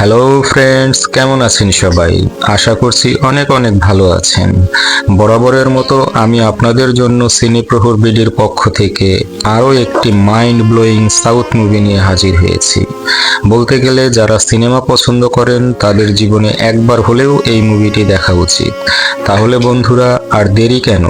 Hello friends, কেমন আছেন সবাই? আশা করছি অনেক অনেক ভালো আছেন। বরাবরের মতো আমি আপনাদের জন্য সিনেপ্রহর বিডির পক্ষ থেকে আরও একটি মাইন্ড ব্লোয়িং সাউথ মুভি নিয়ে হাজির হয়েছি। বলতে গেলে যারা সিনেমা পছন্দ করেন তাদের জীবনে একবার হলেও এই মুভিটি দেখা উচিত। তাহলে বন্ধুরা, আর দেরি কেন?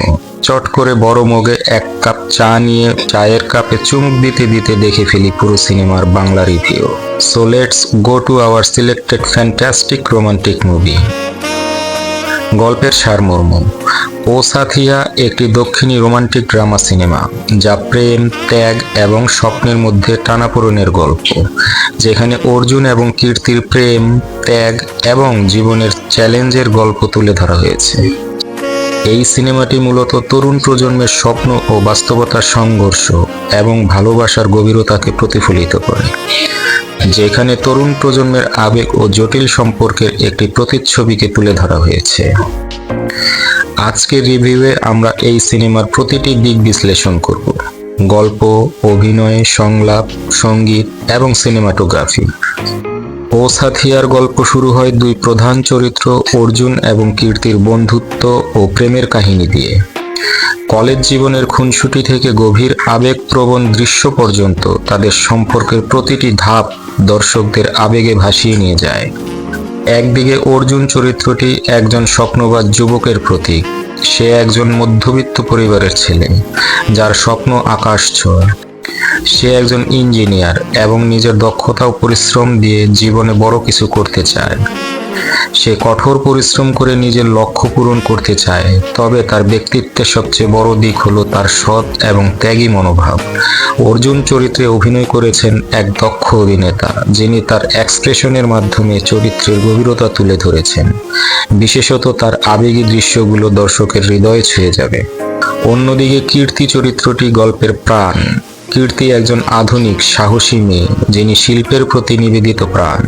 চট করে বড় মগে এক কাপ চা নিয়ে চায়ের কাপে চুমুক দিতে দিতে দেখে ফেলি পুরো সিনেমার Bangla review. So let's go to our selected fantastic romantic movie. গল্পের সারমর্ম: ও সাথিয়া একটি দক্ষিণী রোমান্টিক ড্রামা সিনেমা, যা প্রেম, ত্যাগ এবং স্বপ্নের মধ্যে টানাপোড়েনের গল্প। যেখানে অর্জুন এবং কীর্তির প্রেম, ত্যাগ এবং জীবনের চ্যালেঞ্জের গল্প তুলে ধরা হয়েছে। এই সিনেমাটি মূলত তরুণ প্রজন্মের স্বপ্ন ও বাস্তবতার সংঘর্ষ এবং ভালোবাসার গভীরতাকে প্রতিফলিত করে, যেখানে তরুণ প্রজন্মের আবেগ ও জটিল সম্পর্কের একটি প্রতিচ্ছবিকে তুলে ধরা হয়েছে। আজকের রিভিউয়ে আমরা এই সিনেমার প্রতিটি দিক বিশ্লেষণ করব: গল্প, অভিনয়, সংলাপ, সঙ্গীত এবং সিনেমাটোগ্রাফি। ও সাথিয়ার গল্প শুরু হয় দুই প্রধান চরিত্র অর্জুন এবং কীর্তির বন্ধুত্ব ও প্রেমের কাহিনী দিয়ে। কলেজ জীবনের খুনসুটি থেকে গভীর আবেগপ্রবণ দৃশ্য পর্যন্ত তাদের সম্পর্কের প্রতিটি ধাপ দর্শকদের আবেগে ভাসিয়ে নিয়ে যায়। একদিকে অর্জুন চরিত্রটি একজন স্বপ্নবাজ যুবকের প্রতীক। সে একজন মধ্যবিত্ত পরিবারের ছেলে, যার স্বপ্ন আকাশ ছোঁয়া। সে একজন ইঞ্জিনিয়ার এবং নিজের দক্ষতা ও পরিশ্রম দিয়ে জীবনে বড় কিছু করতে চায়। সে কঠোর পরিশ্রম করে নিজের লক্ষ্য পূরণ করতে চায়, তবে তার ব্যক্তিত্বের সবচেয়ে বড় দিক হলো তার সৎ এবং ত্যাগী মনোভাব। অর্জুন চরিত্রে অভিনয় করেছেন এক দক্ষ অভিনেতা, যিনি তার এক্সপ্রেশনের মাধ্যমে চরিত্রের গভীরতা তুলে ধরেছেন। বিশেষত তার আবেগী দৃশ্যগুলো দর্শকের হৃদয়ে ছুঁয়ে যাবে। অন্যদিকে কীর্তি চরিত্রটি গল্পের প্রাণ। কীর্তি একজন আধুনিক, সাহসী মেয়ে, যিনি শিল্পের প্রতি নিবেদিত প্রাণ।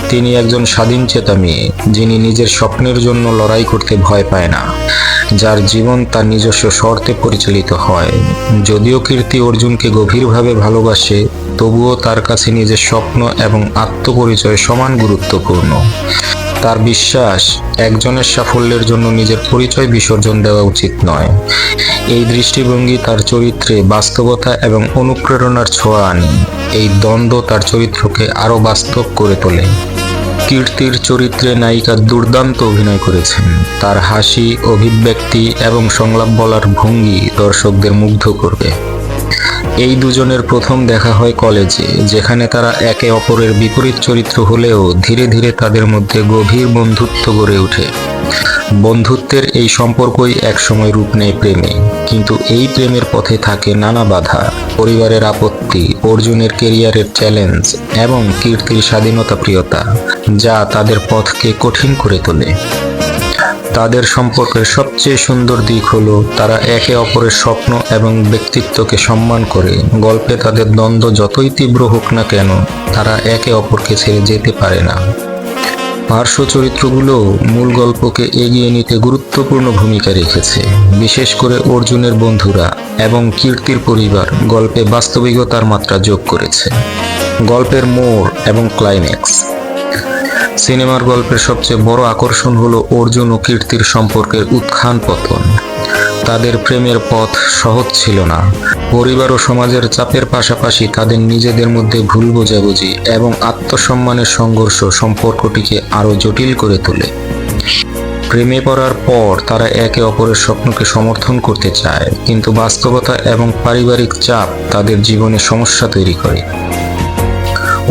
তিনি একজন স্বাধীনচেতা মেয়ে, যিনি নিজের স্বপ্নের জন্য লড়াই করতে ভয় পায় না, যার জীবন তার নিজস্ব শর্তে পরিচালিত হয়। যদিও কীর্তি অর্জুনকে গভীরভাবে ভালোবাসে, তবুও তার কাছে নিজের স্বপ্ন এবং আত্মপরিচয় সমান গুরুত্বপূর্ণ। তার বিশ্বাস, একজনের সাফল্যের জন্য নিজের পরিচয় বিসর্জন দেওয়া উচিত নয়। এই দৃষ্টিভঙ্গি তার চরিত্রে বাস্তবতা এবং অনুপ্রেরণার ছোঁয়া আনে। এই দ্বন্দ্ব তার চরিত্রকে আরও বাস্তব করে তোলে। কীর্তির চরিত্রে নায়িকা দুর্দান্ত অভিনয় করেছেন। তার হাসি, অভিব্যক্তি এবং সংলাপ বলার ভঙ্গি দর্শকদের মুগ্ধ করবে। এই দুজনের প্রথম দেখা হয় কলেজে, যেখানে তারা একে অপরের বিপরীত চরিত্র হলেও ধীরে ধীরে তাদের মধ্যে গভীর বন্ধুত্ব গড়ে ওঠে। বন্ধুত্বের এই সম্পর্কই একসময় রূপ নেয় প্রেমে, কিন্তু এই প্রেমের পথে থাকে নানা বাধা, পরিবারের আপত্তি, অর্জুনের কেরিয়ারের চ্যালেঞ্জ এবং কীর্তির স্বাধীনতাপ্রিয়তা, যা তাদের পথকে কঠিন করে তোলে। তাদের সম্পর্কের সবচেয়ে সুন্দর দিক হলো তারা একে অপরের স্বপ্ন এবং ব্যক্তিত্বকে সম্মান করে। গল্পে তাদের দ্বন্দ্ব যতই তীব্র হোক না কেন, তারা একে অপরকে ছেড়ে যেতে পারে না। পার্শ্ব চরিত্রগুলো মূল গল্পকে এগিয়ে নিতে গুরুত্বপূর্ণ ভূমিকা রেখেছে। বিশেষ করে অর্জুনের বন্ধুরা এবং কীর্তির পরিবার গল্পে বাস্তবিকতার মাত্রা যোগ করেছে। গল্পের মোড় এবং ক্লাইম্যাক্স: সিনেমার গল্পের সবচেয়ে বড় আকর্ষণ হলো অর্জুন ও কীর্তির সম্পর্কের উত্থান পতন। তাদের প্রেমের পথ সহজ ছিল না। পরিবার ও সমাজের চাপের পাশাপাশি তাদের নিজেদের মধ্যে ভুল বোঝাবুঝি এবং আত্মসম্মানের সংঘর্ষ সম্পর্কটিকে আরও জটিল করে তোলে। প্রেমে পড়ার পর তারা একে অপরের স্বপ্নকে সমর্থন করতে চায়, কিন্তু বাস্তবতা এবং পারিবারিক চাপ তাদের জীবনে সমস্যা তৈরি করে।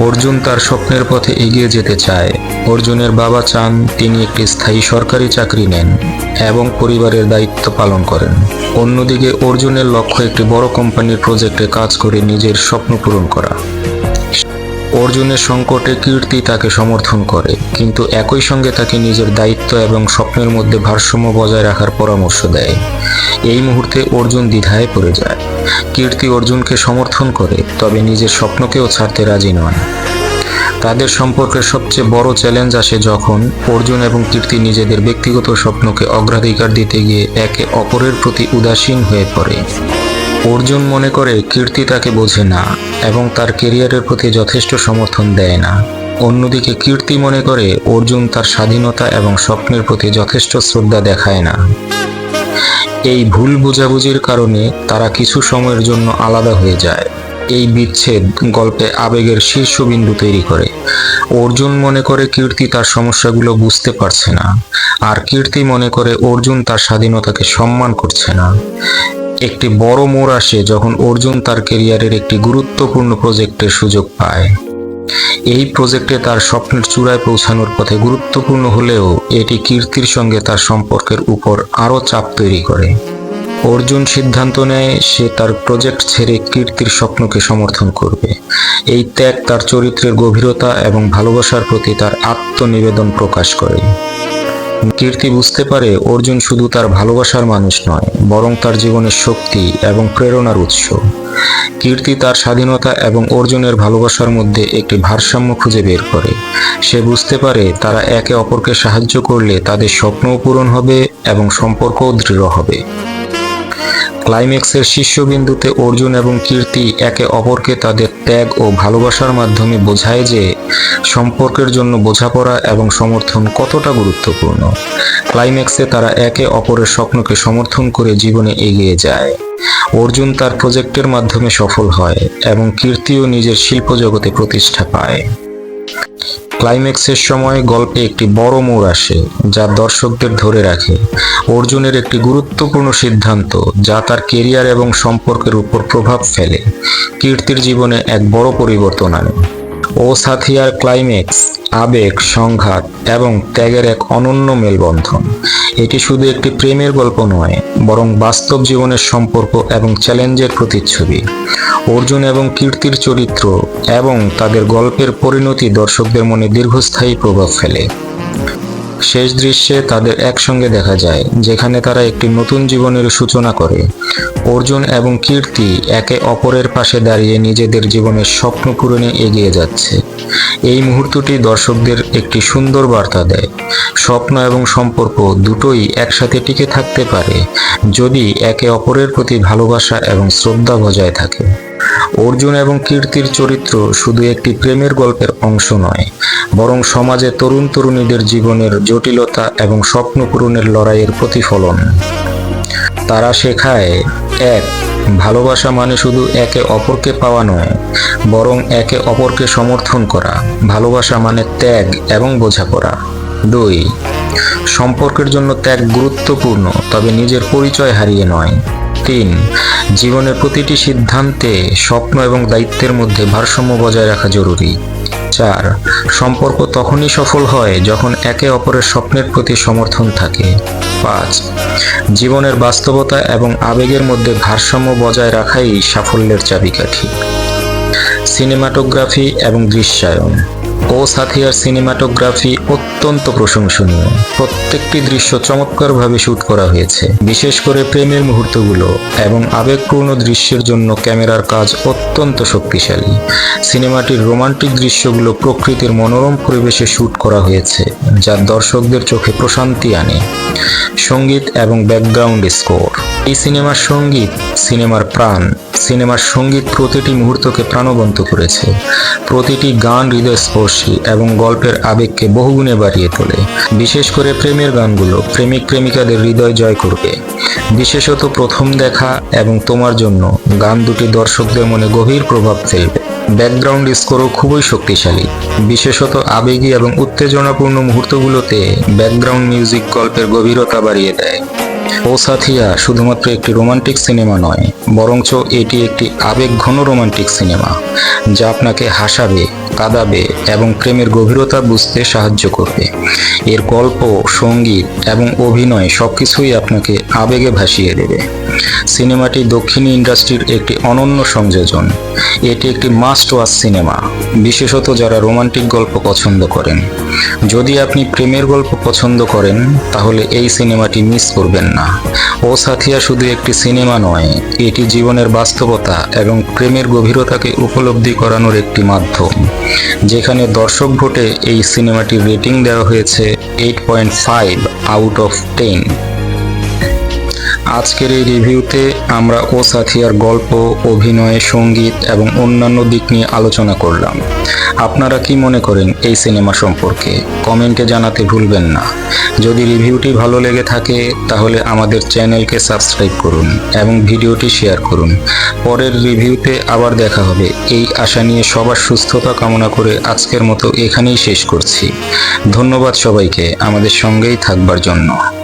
অর্জুন তার স্বপ্নের পথে এগিয়ে যেতে চায়। অর্জুনের বাবা চান তিনি একটি স্থায়ী সরকারি চাকরি নেন এবং পরিবারের দায়িত্ব পালন করেন। অন্যদিকে অর্জুনের লক্ষ্য একটি বড় কোম্পানির প্রজেক্টে কাজ করে নিজের স্বপ্ন পূরণ করা। অর্জুনের সংকটে কীর্তি তাকে সমর্থন করে, কিন্তু একই সঙ্গে তাকে নিজের দায়িত্ব এবং স্বপ্নের মধ্যে ভারসাম্য বজায় রাখার পরামর্শ দেয়। এই মুহূর্তে অর্জুন দ্বিধায় পড়ে যায়। কীর্তি অর্জুনকে সমর্থন করে, তবে নিজের স্বপ্নকেও ছাড়তে রাজি নয়। তাদের সম্পর্কের সবচেয়ে বড় চ্যালেঞ্জ আসে যখন অর্জুন এবং কীর্তি নিজেদের ব্যক্তিগত স্বপ্নকে অগ্রাধিকার দিতে গিয়ে একে অপরের প্রতি উদাসীন হয়ে পড়ে। অর্জুন মনে করে কীর্তি তাকে বোঝে না এবং তার ক্যারিয়ারের প্রতি যথেষ্ট সমর্থন দেয় না। অন্যদিকে কীর্তি মনে করে অর্জুন তার স্বাধীনতা এবং স্বপ্নের প্রতি যথেষ্ট শ্রদ্ধা দেখায় না। এই ভুল বোঝাবুঝির কারণে তারা কিছু সময়ের জন্য আলাদা হয়ে যায়। এই বিচ্ছেদ গল্পে আবেগের শীর্ষবিন্দু তৈরি করে। অর্জুন মনে করে কীর্তি তার সমস্যাগুলো বুঝতে পারছে না, আর কীর্তি মনে করে অর্জুন তার স্বাধীনতাকে সম্মান করছে না। একটি বড় মোড় আসে যখন অর্জুন তার ক্যারিয়ারের একটি গুরুত্বপূর্ণ প্রজেক্টের সুযোগ পায়। এই প্রজেক্টে তার স্বপ্নের চূড়ায় পৌঁছানোর পথে গুরুত্বপূর্ণ হলেও এটি কীর্তির সঙ্গে তার সম্পর্কের উপর আরও চাপ তৈরি করে। অর্জুন সিদ্ধান্ত নেয় সে তার প্রজেক্ট ছেড়ে কীর্তির স্বপ্নকে সমর্থন করবে। এই ত্যাগ তার চরিত্রের গভীরতা এবং ভালোবাসার প্রতি তার আত্মনিবেদন প্রকাশ করে। কীর্তি বুঝতে পারে অর্জুন শুধু তার ভালোবাসার মানুষ নয়, বরং তার জীবনের শক্তি এবং প্রেরণার উৎস। কীর্তি তার স্বাধীনতা এবং অর্জুনের ভালোবাসার মধ্যে একটি ভারসাম্য খুঁজে বের করে। সে বুঝতে পারে তারা একে অপরকে সাহায্য করলে তাদের স্বপ্নও পূরণ হবে এবং সম্পর্কও দৃঢ় হবে। ক্লাইম্যাক্সের শীর্ষবিন্দুতে অর্জুন এবং কীর্তি একে অপরকে তাদের ত্যাগ ও ভালোবাসার মাধ্যমে বোঝায় যে সম্পর্কের জন্য বোঝাপড়া এবং সমর্থন কতটা গুরুত্বপূর্ণ। ক্লাইম্যাক্সে তারা একে অপরের স্বপ্নকে সমর্থন করে জীবনে এগিয়ে যায়। অর্জুন তার প্রজেক্টের মাধ্যমে সফল হয় এবং কীর্তিও নিজের শিল্প জগতে প্রতিষ্ঠা পায়। ক্লাইম্যাক্সের সময় গল্পে একটি বড় মোড় আসে যা দর্শকদের ধরে রাখে। অর্জুনের একটি গুরুত্বপূর্ণ সিদ্ধান্ত যা তার কেরিয়ার এবং সম্পর্কের উপর প্রভাব ফেলে কীর্তির জীবনে এক বড় পরিবর্তন আনে। ও সাথিয়ার ক্লাইম্যাক্স আবেগ, সংঘাত এবং ত্যাগের এক অনন্য মেলবন্ধন। এটি শুধু একটি প্রেমের গল্প নয়, বরং বাস্তব জীবনের সম্পর্ক এবং চ্যালেঞ্জের প্রতিচ্ছবি। অর্জুন এবং কীর্তির চরিত্র এবং তাদের গল্পের পরিণতি দর্শকদের মনে দীর্ঘস্থায়ী প্রভাব ফেলে। শেষ দৃশ্যে তাদের একসঙ্গে দেখা যায়, যেখানে তারা একটি নতুন জীবনের সূচনা করে। অর্জুন এবং কীর্তি একে অপরের পাশে দাঁড়িয়ে নিজেদের জীবনের স্বপ্ন পূরণে এগিয়ে যাচ্ছে। এই মুহূর্তটি দর্শকদের একটি সুন্দর বার্তা দেয়। স্বপ্ন এবং সম্পর্ক দুটোই একসাথে টিকে থাকতে পারে যদি একে অপরের প্রতি ভালোবাসা এবং শ্রদ্ধা বজায় থাকে। অর্জুন এবং কীর্তির চরিত্র শুধু একটি প্রেমের গল্পের অংশ নয়, বরং সমাজে তরুণ তরুণীদের জীবনের জটিলতা এবং স্বপ্ন পূরণের লড়াইয়ের প্রতিফলন। তারা শেখায়, এক, ভালোবাসা মানে শুধু একে অপরকে পাওয়া নয়, বরং একে অপরকে সমর্থন করা। ভালোবাসা মানে ত্যাগ এবং বোঝাপড়া। 2, সম্পর্কের জন্য ত্যাগ গুরুত্বপূর্ণ, তবে নিজের পরিচয় হারিয়ে নয়। 3, জীবনের প্রতিটি সিদ্ধান্তে স্বপ্ন এবং দায়িত্বের মধ্যে ভারসাম্য বজায় রাখা জরুরি। 4, সম্পর্ক তখনই সফল হয় যখন একে অপরের স্বপ্নের প্রতি সমর্থন থাকে। 5, জীবনের বাস্তবতা এবং আবেগের মধ্যে ভারসাম্য বজায় রাখাই সাফল্যের চাবিকাঠি। সিনেমাটোগ্রাফি এবং দৃশ্যায়ন। ও সাথিয়ার সিনেমাটোগ্রাফি অত্যন্ত প্রশংসনীয়। প্রত্যেকটি দৃশ্য চমৎকারভাবে শুট করা হয়েছে। বিশেষ করে প্রেমের মুহূর্তগুলো এবং আবেগপূর্ণ দৃশ্যের জন্য ক্যামেরার কাজ অত্যন্ত শক্তিশালী। সিনেমাটির রোমান্টিক দৃশ্যগুলো প্রকৃতির মনোরম পরিবেশে শুট করা হয়েছে, যা দর্শকদের চোখে প্রশান্তি আনে। সঙ্গীত এবং ব্যাকগ্রাউন্ড স্কোর। এই সিনেমার সঙ্গীত সিনেমার প্রাণ। সিনেমার সঙ্গীত প্রতিটি মুহূর্তকে প্রাণবন্ত করেছে। প্রতিটি গান হৃদয়স্পর্শী এবং গল্পের আবেগকে বহুগুণে বাড়িয়ে তোলে। বিশেষ করে প্রেমের গানগুলো প্রেমিক প্রেমিকাদের হৃদয় জয় করবে। বিশেষত প্রথম দেখা এবং তোমার জন্য গান দুটি দর্শকদের মনে গভীর প্রভাব ফেলবে। ব্যাকগ্রাউন্ড স্কোরও খুবই শক্তিশালী। বিশেষত আবেগী এবং উত্তেজনাপূর্ণ মুহূর্তগুলোতে ব্যাকগ্রাউন্ড মিউজিক গল্পের গভীরতা বাড়িয়ে দেয়। ও সাথিয়া শুধুমাত্র একটি রোমান্টিক সিনেমা নয়, বরঞ্চ এটি একটি আবেগঘন রোমান্টিক সিনেমা, যা আপনাকে হাসাবে, কাঁদাবে এবং প্রেমের গভীরতা বুঝতে সাহায্য করবে। এর গল্প, সঙ্গীত এবং অভিনয় সবকিছুই আপনাকে আবেগে ভাসিয়ে দেবে। সিনেমাটি দক্ষিণী ইন্ডাস্ট্রির একটি অনন্য সংযোজন। এটি একটি মাস্ট ওয়াচ সিনেমা, বিশেষত যারা রোমান্টিক গল্প পছন্দ করেন। যদি আপনি প্রেমের গল্প পছন্দ করেন, তাহলে এই সিনেমাটি মিস করবেন না। ও সাথিয়া শুধু একটি সিনেমা নয়, এটি জীবনের বাস্তবতা এবং প্রেমের গভীরতাকে উপলব্ধি করানোর একটি মাধ্যম। যেখানে দর্শক ভোটে এই সিনেমাটির রেটিং দেওয়া হয়েছে 8.5 আউট অফ 10। আজকের এই রিভিউতে আমরা ও সাথিয়ার গল্প, অভিনয়, সঙ্গীত এবং অন্যান্য দিক নিয়ে আলোচনা করলাম। আপনারা কি মনে করেন এই সিনেমা সম্পর্কে কমেন্টে জানাতে ভুলবেন না। যদি রিভিউটি ভালো লেগে থাকে তাহলে আমাদের চ্যানেলকে সাবস্ক্রাইব করুন এবং ভিডিওটি শেয়ার করুন। পরের রিভিউতে আবার দেখা হবে এই আশা নিয়ে সবার সুস্থতা কামনা করে আজকের মতো এখানেই শেষ করছি। ধন্যবাদ সবাইকে আমাদের সঙ্গেই থাকবার জন্য।